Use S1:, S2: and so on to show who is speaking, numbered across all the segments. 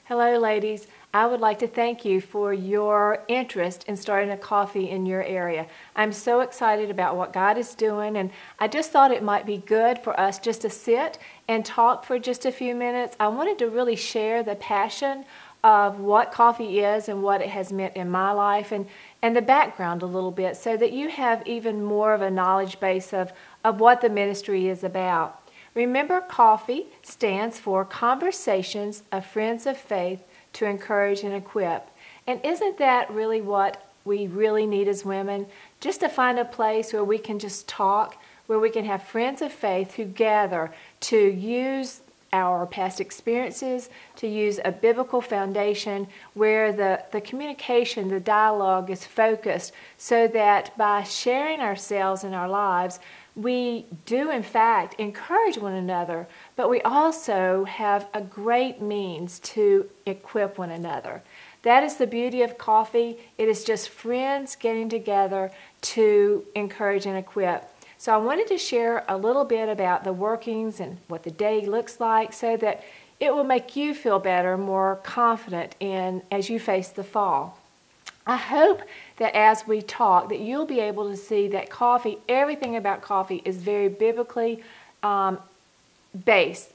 S1: Hello, ladies. I would like to thank you for your interest in starting a coffee in your area. I'm so excited about what God is doing, and I just thought it might be good for us just to sit and talk for just a few minutes. I wanted to really share the passion of what coffee is and what it has meant in my life and the background a little bit so that you have even more of a knowledge base of what the ministry is about. Remember, coffee stands for Conversations of Friends of Faith to Encourage and Equip. And isn't that really what we really need as women? Just to find a place where we can just talk, where we can have friends of faith who gather to use our past experiences, to use a biblical foundation where the communication, the dialogue is focused so that by sharing ourselves and our lives, we do, in fact, encourage one another, but we also have a great means to equip one another. That is the beauty of coffee. It is just friends getting together to encourage and equip. So I wanted to share a little bit about the workings and what the day looks like so that it will make you feel better, more confident as you face the fall. I hope that as we talk that you'll be able to see that coffee, everything about coffee is very biblically based,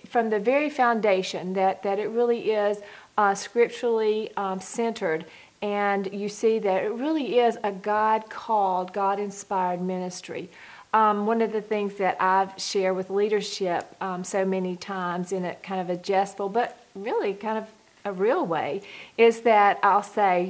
S1: from the very foundation that it really is scripturally centered. And you see that it really is a God-called, God-inspired ministry. One of the things that I've shared with leadership so many times in a kind of a jestful, but really kind of a real way, is that I'll say,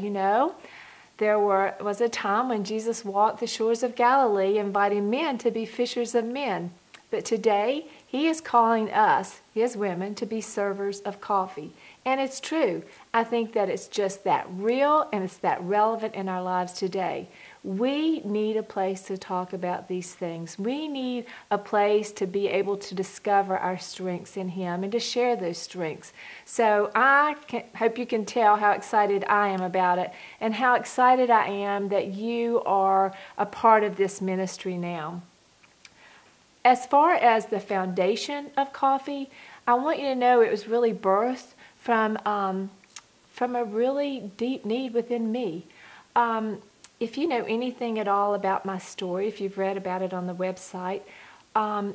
S1: there was a time when Jesus walked the shores of Galilee inviting men to be fishers of men. But today, he is calling us, his women, to be servers of coffee. And it's true. I think that it's just that real and it's that relevant in our lives today. We need a place to talk about these things. We need a place to be able to discover our strengths in him and to share those strengths. So I hope you can tell how excited I am about it and how excited I am that you are a part of this ministry now. As far as the foundation of coffee, I want you to know it was really birthed from a really deep need within me. If you know anything at all about my story, if you've read about it on the website,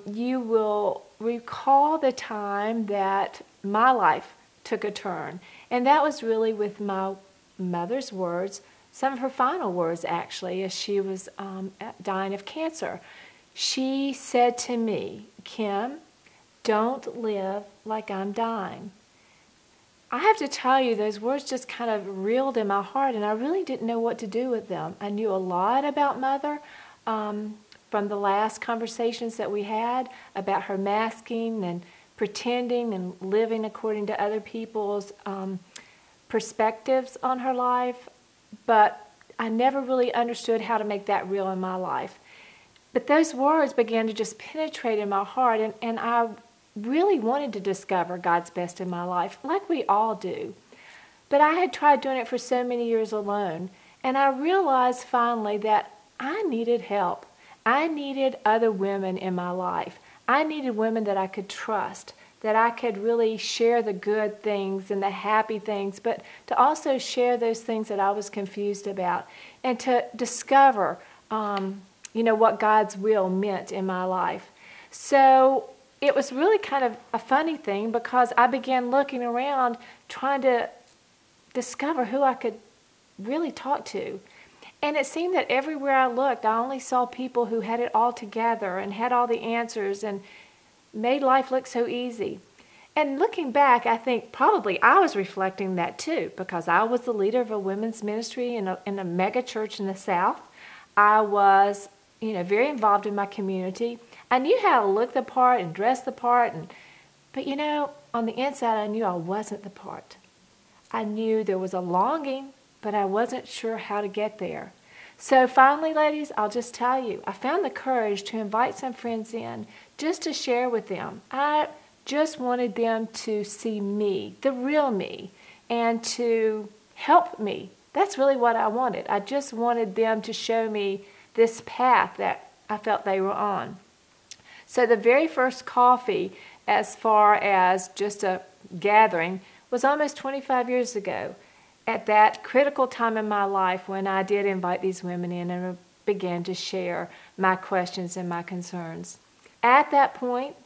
S1: you will recall the time that my life took a turn. And that was really with my mother's words, some of her final words actually, as she was dying of cancer. She said to me, "Kim, don't live like I'm dying." I have to tell you, those words just kind of reeled in my heart, and I really didn't know what to do with them. I knew a lot about Mother from the last conversations that we had about her masking and pretending and living according to other people's perspectives on her life, but I never really understood how to make that real in my life. But those words began to just penetrate in my heart, and I really wanted to discover God's best in my life, like we all do. But I had tried doing it for so many years alone, and I realized finally that I needed help. I needed other women in my life. I needed women that I could trust, that I could really share the good things and the happy things, but to also share those things that I was confused about, and to discover what God's will meant in my life. So it was really kind of a funny thing because I began looking around trying to discover who I could really talk to. And it seemed that everywhere I looked, I only saw people who had it all together and had all the answers and made life look so easy. And looking back, I think probably I was reflecting that too, because I was the leader of a women's ministry in a mega church in the South. I was, very involved in my community. I knew how to look the part and dress the part, but on the inside I knew I wasn't the part. I knew there was a longing, but I wasn't sure how to get there. So finally, ladies, I'll just tell you, I found the courage to invite some friends in just to share with them. I just wanted them to see me, the real me, and to help me. That's really what I wanted. I just wanted them to show me this path that I felt they were on. So the very first coffee, as far as just a gathering, was almost 25 years ago, at that critical time in my life when I did invite these women in and began to share my questions and my concerns. At that point,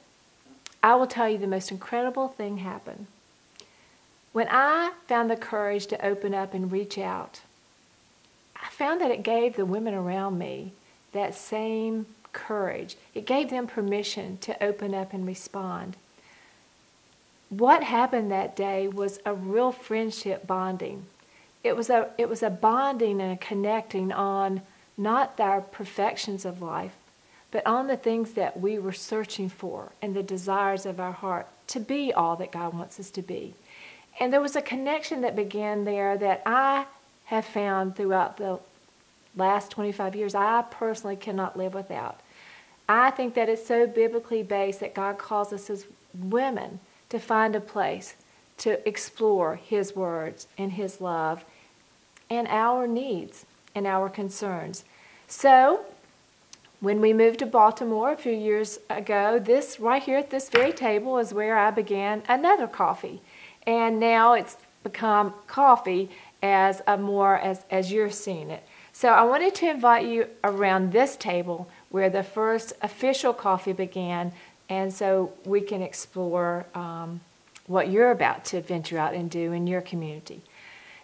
S1: I will tell you the most incredible thing happened. When I found the courage to open up and reach out, I found that it gave the women around me that same courage. It gave them permission to open up and respond. What happened that day was a real friendship bonding. It was a bonding and a connecting on not our perfections of life, but on the things that we were searching for and the desires of our heart to be all that God wants us to be. And there was a connection that began there that I have found throughout the last 25 years I personally cannot live without. I think that it's so biblically based that God calls us as women to find a place to explore His words and His love and our needs and our concerns. So, when we moved to Baltimore a few years ago, this right here at this very table is where I began another coffee. And now it's become coffee as you're seeing it. So I wanted to invite you around this table where the first official coffee began, and so we can explore what you're about to venture out and do in your community.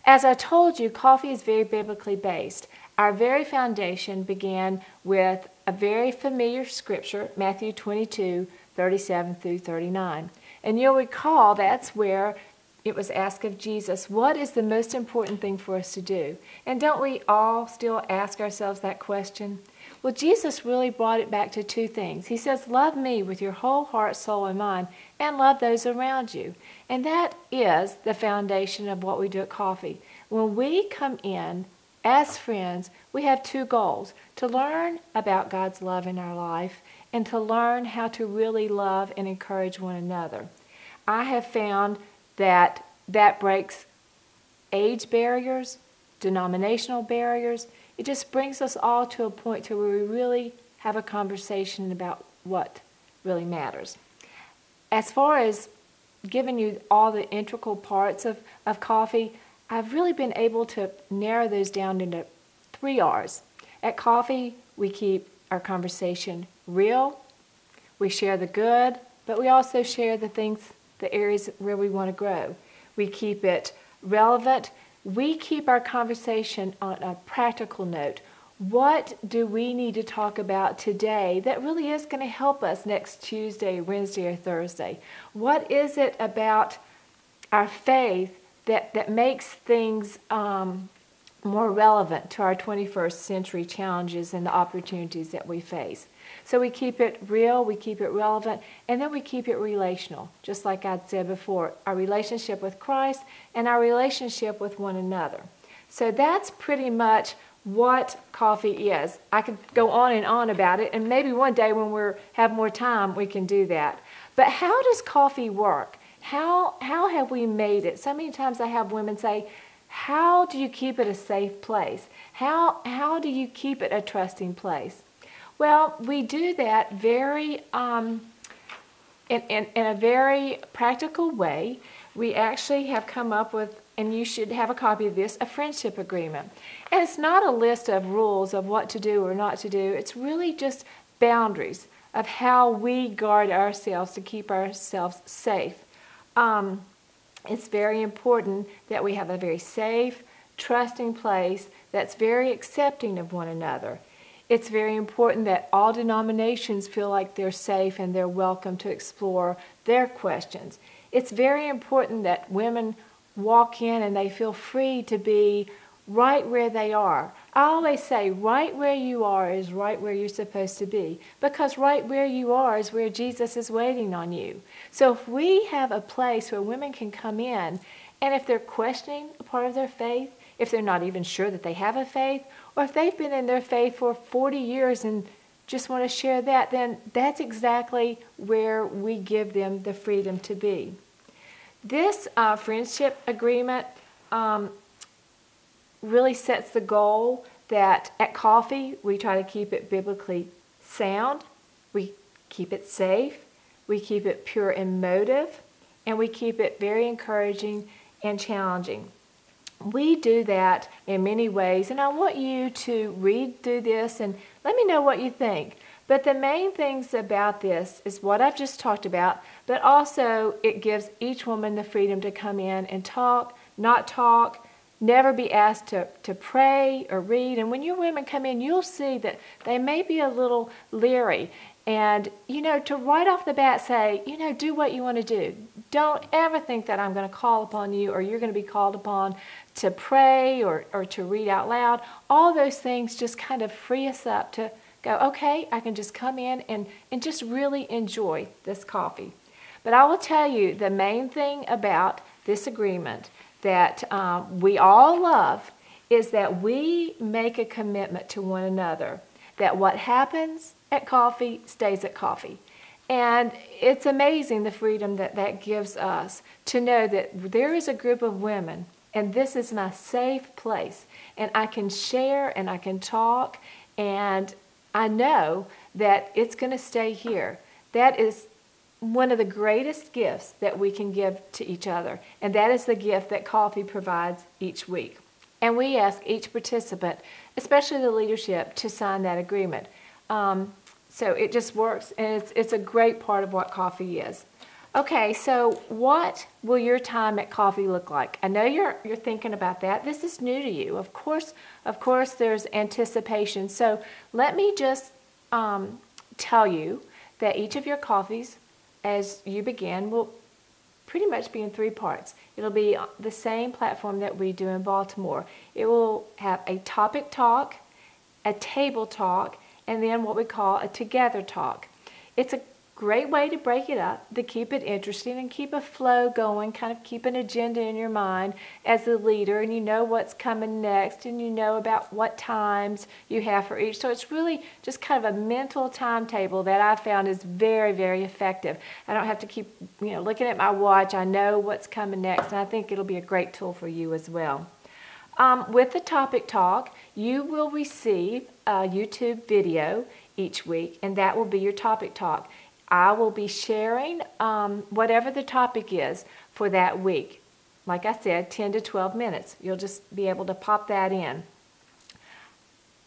S1: As I told you, coffee is very biblically based. Our very foundation began with a very familiar scripture, Matthew 22, 37 through 39. And you'll recall that's where it was asked of Jesus, what is the most important thing for us to do? And don't we all still ask ourselves that question? Well, Jesus really brought it back to two things. He says, love me with your whole heart, soul, and mind, and love those around you. And that is the foundation of what we do at Coffee. When we come in as friends, we have two goals: to learn about God's love in our life and to learn how to really love and encourage one another. I have found that breaks age barriers, denominational barriers. It just brings us all to a point to where we really have a conversation about what really matters. As far as giving you all the integral parts of coffee, I've really been able to narrow those down into 3 R's. At Coffee, we keep our conversation real, we share the good, but we also share the things, the areas where we want to grow. We keep it relevant. We keep our conversation on a practical note. What do we need to talk about today that really is going to help us next Tuesday, Wednesday, or Thursday? What is it about our faith that makes things more relevant to our 21st century challenges and the opportunities that we face? So we keep it real, we keep it relevant, and then we keep it relational. Just like I said before, our relationship with Christ and our relationship with one another. So that's pretty much what coffee is. I could go on and on about it, and maybe one day when we have more time, we can do that. But how does coffee work? How have we made it? So many times I have women say, how do you keep it a safe place? How do you keep it a trusting place? Well, we do that very in a very practical way. We actually have come up with, and you should have a copy of this, a friendship agreement. And it's not a list of rules of what to do or not to do. It's really just boundaries of how we guard ourselves to keep ourselves safe. It's very important that we have a very safe, trusting place that's very accepting of one another. It's very important that all denominations feel like they're safe and they're welcome to explore their questions. It's very important that women walk in and they feel free to be right where they are. I always say right where you are is right where you're supposed to be, because right where you are is where Jesus is waiting on you. So if we have a place where women can come in, and if they're questioning a part of their faith, if they're not even sure that they have a faith, or if they've been in their faith for 40 years and just want to share that, then that's exactly where we give them the freedom to be. This friendship agreement really sets the goal that at Coffee, we try to keep it biblically sound, we keep it safe, we keep it pure in motive, and we keep it very encouraging and challenging. We do that in many ways, and I want you to read through this and let me know what you think. But the main things about this is what I've just talked about, but also it gives each woman the freedom to come in and talk, not talk, never be asked to pray or read. And when your women come in, you'll see that they may be a little leery. And, to right off the bat say, do what you want to do. Don't ever think that I'm going to call upon you or you're going to be called upon to pray or to read out loud. All those things just kind of free us up to go, okay, I can just come in and just really enjoy this coffee. But I will tell you the main thing about this agreement that we all love is that we make a commitment to one another that what happens at coffee stays at coffee. And it's amazing the freedom that gives us to know that there is a group of women and this is my safe place and I can share and I can talk and I know that it's going to stay here. That is one of the greatest gifts that we can give to each other, and that is the gift that coffee provides each week. And we ask each participant, especially the leadership, to sign that agreement. So it just works, and it's a great part of what coffee is. Okay, so what will your time at coffee look like? I know you're thinking about that. This is new to you. Of course, there's anticipation. So let me just tell you that each of your coffees, as you begin, will pretty much be in 3 parts. It'll be the same platform that we do in Baltimore. It will have a topic talk, a table talk, and then what we call a together talk. It's a great way to break it up, to keep it interesting and keep a flow going, kind of keep an agenda in your mind as the leader, and you know what's coming next, and you know about what times you have for each. So it's really just kind of a mental timetable that I found is very, very effective. I don't have to keep looking at my watch. I know what's coming next, and I think it'll be a great tool for you as well. With the topic talk, you will receive a YouTube video each week, and that will be your topic talk. I will be sharing whatever the topic is for that week. Like I said, 10 to 12 minutes. You'll just be able to pop that in.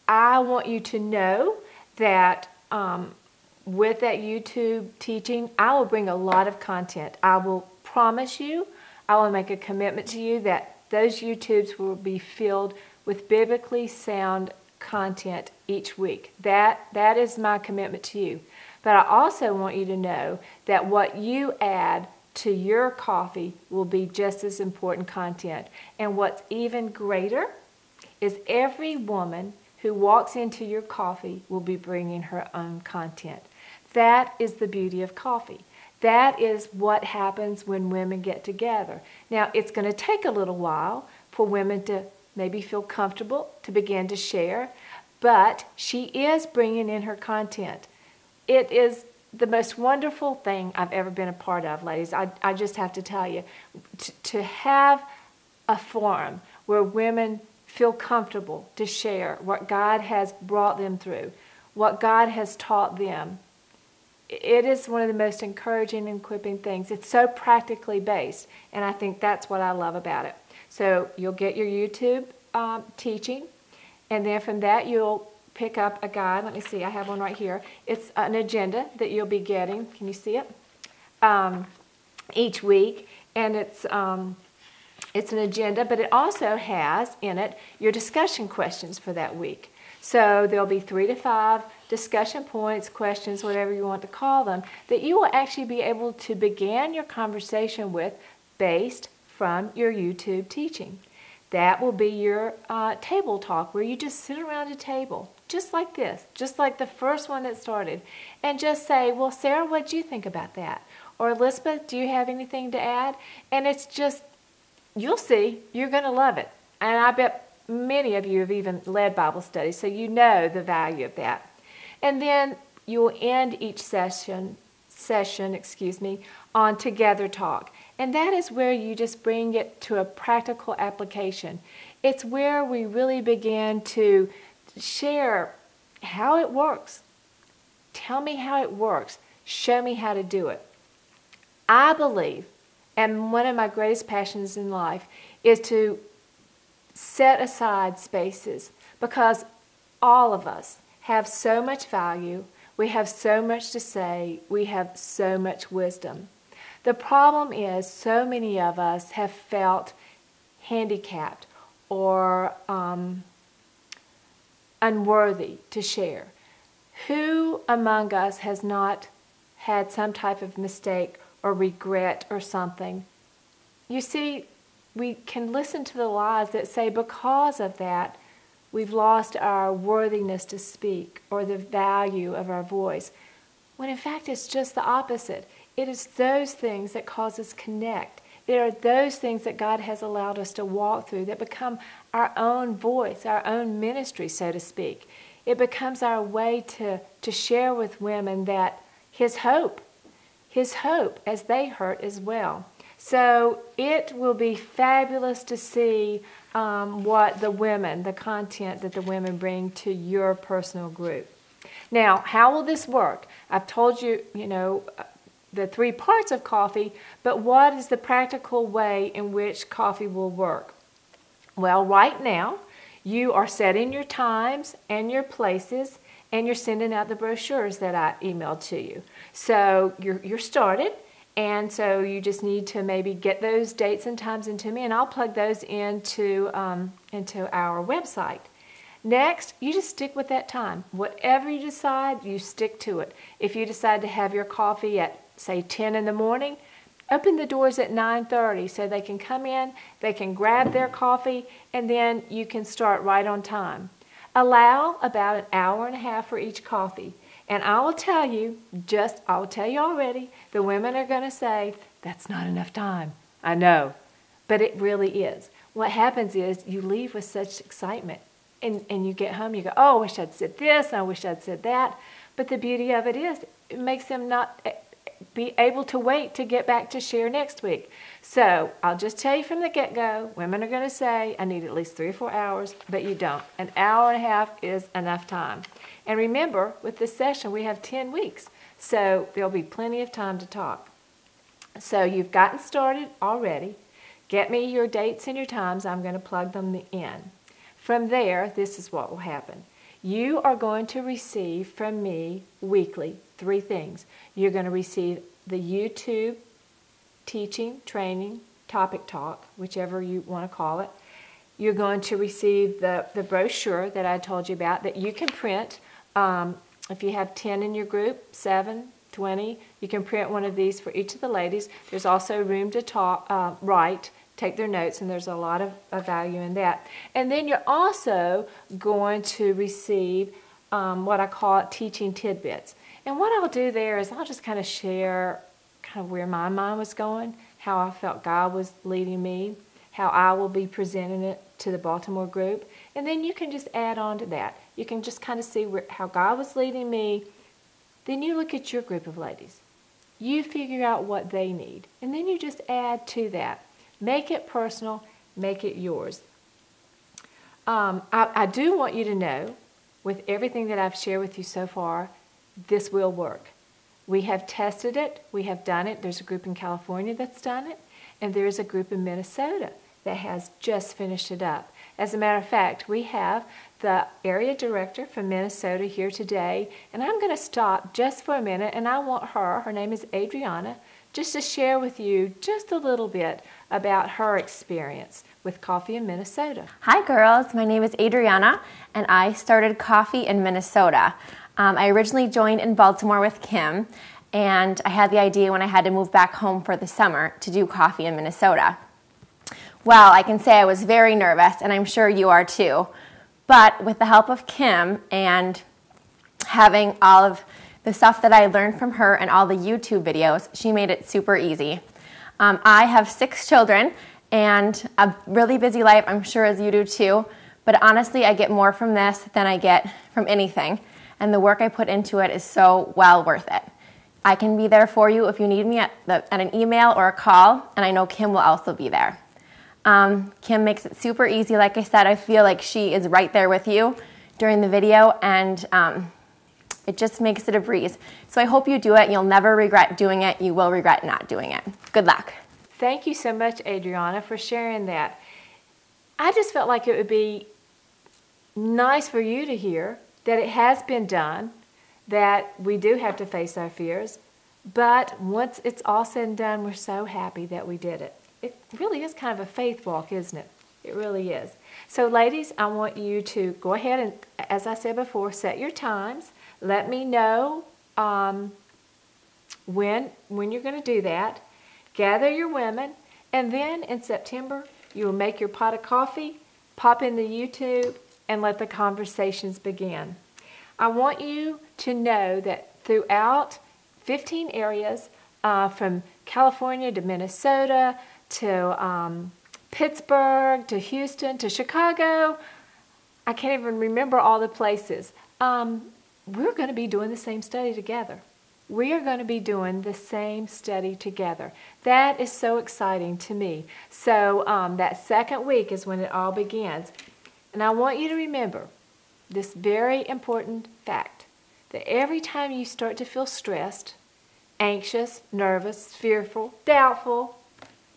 S1: I want you to know that with that YouTube teaching, I will bring a lot of content. I will promise you, I will make a commitment to you that those YouTubes will be filled with biblically sound content each week. That is my commitment to you. But I also want you to know that what you add to your coffee will be just as important content. And what's even greater is every woman who walks into your coffee will be bringing her own content. That is the beauty of coffee. That is what happens when women get together. Now, it's going to take a little while for women to maybe feel comfortable to begin to share, but she is bringing in her content. It is the most wonderful thing I've ever been a part of, ladies. I just have to tell you, to have a forum where women feel comfortable to share what God has brought them through, what God has taught them. It is one of the most encouraging and equipping things. It's so practically based, and I think that's what I love about it. So you'll get your YouTube teaching, and then from that you'll pick up a guide. Let me see, I have one right here. It's an agenda that you'll be getting. Can you see it? Each week, and it's an agenda, but it also has in it your discussion questions for that week. So there'll be 3 to 5 discussion points, questions, whatever you want to call them, that you will actually be able to begin your conversation with based from your YouTube teaching. That will be your table talk, where you just sit around a table, just like this, just like the first one that started, and just say, well, Sarah, what do you think about that? Or Elizabeth, do you have anything to add? And it's just, you'll see, you're going to love it. And I bet many of you have even led Bible studies, so you know the value of that. And then you'll end each session, on Together Talk. And that is where you just bring it to a practical application. It's where we really begin to share how it works. Tell me how it works. Show me how to do it. I believe And one of my greatest passions in life is to set aside spaces, because all of us have so much value, we have so much to say, we have so much wisdom. The problem is so many of us have felt handicapped or unworthy to share. Who among us has not had some type of mistake or regret or something? You see, we can listen to the lies that say because of that, we've lost our worthiness to speak or the value of our voice, when in fact it's just the opposite. It is those things that cause us connect. There are those things that God has allowed us to walk through that become our own voice, our own ministry, so to speak. It becomes our way to share with women that His hope as they hurt as well. So it will be fabulous to see what the content that the women bring to your personal group. Now, how will this work? I've told you, the 3 parts of coffee, but what is the practical way in which coffee will work? Well, right now, you are setting your times and your places, and you're sending out the brochures that I emailed to you. So you're started, and so you just need to maybe get those dates and times into me, and I'll plug those into our website. Next, you just stick with that time. Whatever you decide, you stick to it. If you decide to have your coffee at, say, 10 in the morning, open the doors at 9:30 so they can come in, they can grab their coffee, and then you can start right on time. Allow about an hour and a half for each coffee. And I will tell you already, the women are going to say, that's not enough time. I know, but it really is. What happens is you leave with such excitement. And you get home, you go, oh, I wish I'd said this, I wish I'd said that. But the beauty of it is, it makes them not be able to wait to get back to share next week. So I'll just tell you from the get-go, women are going to say, I need at least 3 or 4 hours, but you don't. An hour and a half is enough time. And remember, with this session, we have 10 weeks. So there'll be plenty of time to talk. So you've gotten started already. Get me your dates and your times. I'm going to plug them in. From there, this is what will happen. You are going to receive from me weekly 3 things. You're going to receive the YouTube teaching, training, topic talk, whichever you want to call it. You're going to receive the brochure that I told you about that you can print. If you have 10 in your group, 7, 20, you can print one of these for each of the ladies. There's also room to write, take their notes, and there's a lot of value in that. And then you're also going to receive what I call teaching tidbits. And what I'll do there is I'll just kind of share kind of where my mind was going, how I felt God was leading me, how I will be presenting it to the Baltimore group. And then you can just add on to that. You can just kind of see how God was leading me. Then you look at your group of ladies. You figure out what they need. And then you just add to that. Make it personal. Make it yours. I do want you to know, with everything that I've shared with you so far, this will work. We have tested it. We have done it. There's a group in California that's done it. And there's a group in Minnesota that has just finished it up. As a matter of fact, we have the area director from Minnesota here today, and I'm going to stop just for a minute, and I want her name is Adriana, just to share with you just a little bit about her experience with coffee in Minnesota.
S2: Hi girls, my name is Adriana, and I started coffee in Minnesota. I originally joined in Baltimore with Kim, and I had the idea when I had to move back home for the summer to do coffee in Minnesota. Well, I can say I was very nervous, and I'm sure you are too. But with the help of Kim and having all of the stuff that I learned from her and all the YouTube videos, she made it super easy. I have 6 children and a really busy life, I'm sure as you do too. But honestly, I get more from this than I get from anything. And the work I put into it is so well worth it. I can be there for you if you need me at an email or a call, and I know Kim will also be there. Kim makes it super easy. Like I said, I feel like she is right there with you during the video, and it just makes it a breeze. So I hope you do it. You'll never regret doing it. You will regret not doing it. Good luck.
S1: Thank you so much, Adriana, for sharing that. I just felt like it would be nice for you to hear that it has been done, that we do have to face our fears, but once it's all said and done, we're so happy that we did it. It really is kind of a faith walk, isn't it? It really is. So ladies, I want you to go ahead and, as I said before, set your times. Let me know when you're going to do that. Gather your women, and then in September, you will make your pot of coffee, pop into YouTube, and let the conversations begin. I want you to know that throughout 15 areas, from California to Minnesota to Pittsburgh to Houston to Chicago, I can't even remember all the places. We're going to be doing the same study together. We are going to be doing the same study together. That is so exciting to me. So that second week is when it all begins. And I want you to remember this very important fact, that every time you start to feel stressed, anxious, nervous, fearful, doubtful,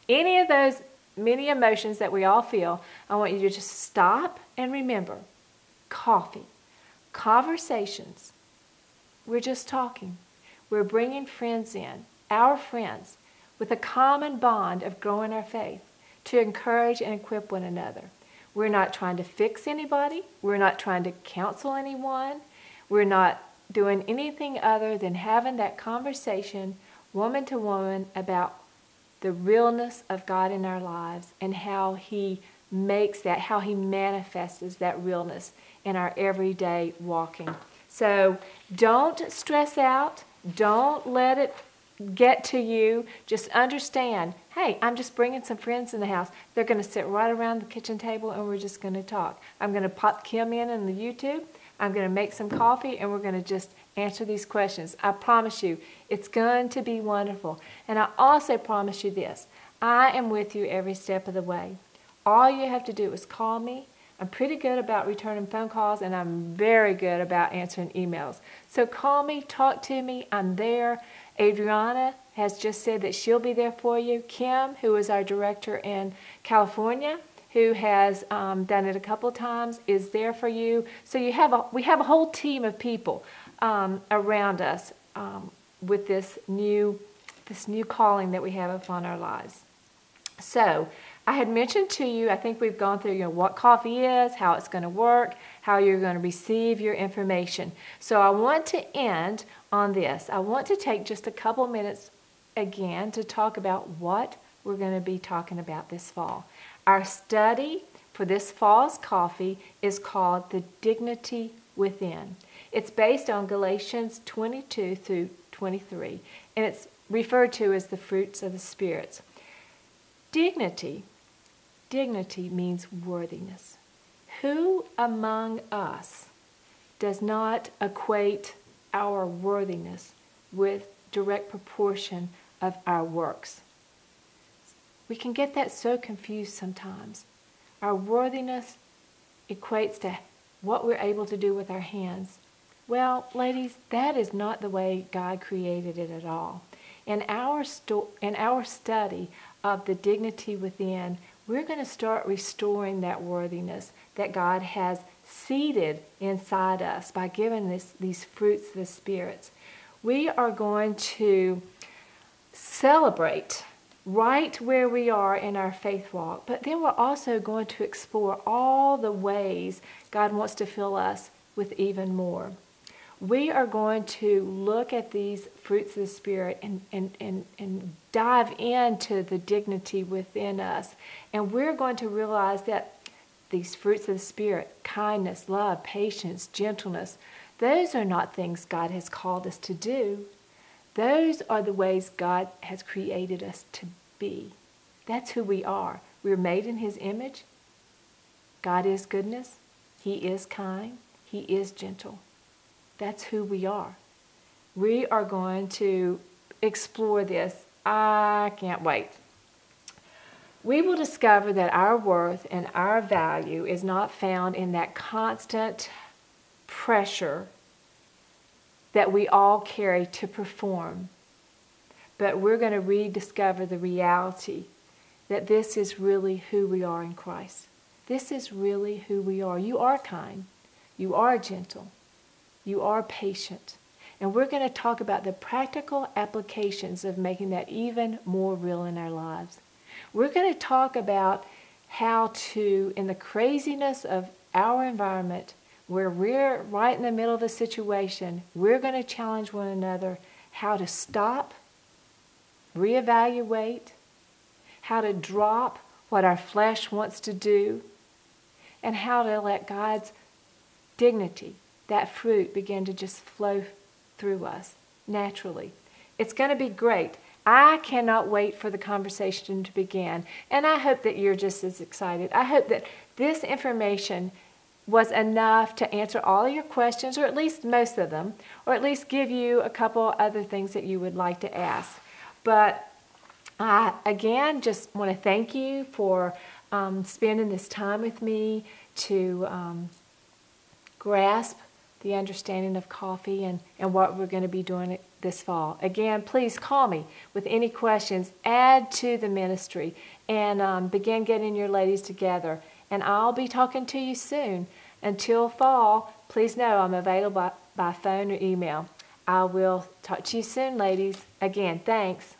S1: any of those many emotions that we all feel, I want you to just stop and remember, coffee, conversations. We're just talking. We're bringing friends in, our friends, with a common bond of growing our faith to encourage and equip one another. We're not trying to fix anybody. We're not trying to counsel anyone. We're not doing anything other than having that conversation, woman to woman, about the realness of God in our lives and how He makes that, how He manifests that realness in our everyday walking. So don't stress out. Don't let it get to you. Just understand, hey, I'm just bringing some friends in the house. They're going to sit right around the kitchen table and we're just going to talk. I'm going to pop Kim in the YouTube. I'm going to make some coffee and we're going to just answer these questions. I promise you, it's going to be wonderful. And I also promise you this, I am with you every step of the way. All you have to do is call me. I'm pretty good about returning phone calls, and I'm very good about answering emails. So call me, talk to me. I'm there. Adriana has just said that she'll be there for you. Kim, who is our director in California, who has done it a couple of times, is there for you. So we have a whole team of people around us with this new calling that we have upon our lives. So I had mentioned to you, I think we've gone through what coffee is, how it's going to work, how you're going to receive your information. So I want to end on this. I want to take just a couple minutes again to talk about what we're going to be talking about this fall. Our study for this fall's coffee is called The Dignity Within. It's based on Galatians 22 through 23, and it's referred to as the fruits of the spirits. Dignity means worthiness. Who among us does not equate our worthiness with direct proportion of our works? We can get that so confused sometimes. Our worthiness equates to what we're able to do with our hands. Well, ladies, that is not the way God created it at all. In our study of the dignity within, we're going to start restoring that worthiness that God has seeded inside us by giving these fruits of the spirits. We are going to celebrate right where we are in our faith walk, but then we're also going to explore all the ways God wants to fill us with even more. We are going to look at these fruits of the Spirit and dive into the dignity within us. And we're going to realize that these fruits of the Spirit, kindness, love, patience, gentleness, those are not things God has called us to do. Those are the ways God has created us to be. That's who we are. We're made in His image. God is goodness. He is kind. He is gentle. That's who we are. We are going to explore this. I can't wait. We will discover that our worth and our value is not found in that constant pressure that we all carry to perform, but we're going to rediscover the reality that this is really who we are in Christ. This is really who we are. You are kind. You are gentle. You are patient. And we're going to talk about the practical applications of making that even more real in our lives. We're going to talk about how to, in the craziness of our environment, where we're right in the middle of a situation, we're going to challenge one another how to stop, reevaluate, how to drop what our flesh wants to do, and how to let God's dignity, that fruit, begin to just flow through us naturally. It's going to be great. I cannot wait for the conversation to begin, and I hope that you're just as excited. I hope that this information was enough to answer all of your questions, or at least most of them, or at least give you a couple other things that you would like to ask. But I, again, just want to thank you for spending this time with me to grasp the understanding of coffee and what we're going to be doing this fall. Again, please call me with any questions. Add to the ministry and begin getting your ladies together. And I'll be talking to you soon. Until fall, please know I'm available by phone or email. I will talk to you soon, ladies. Again, thanks.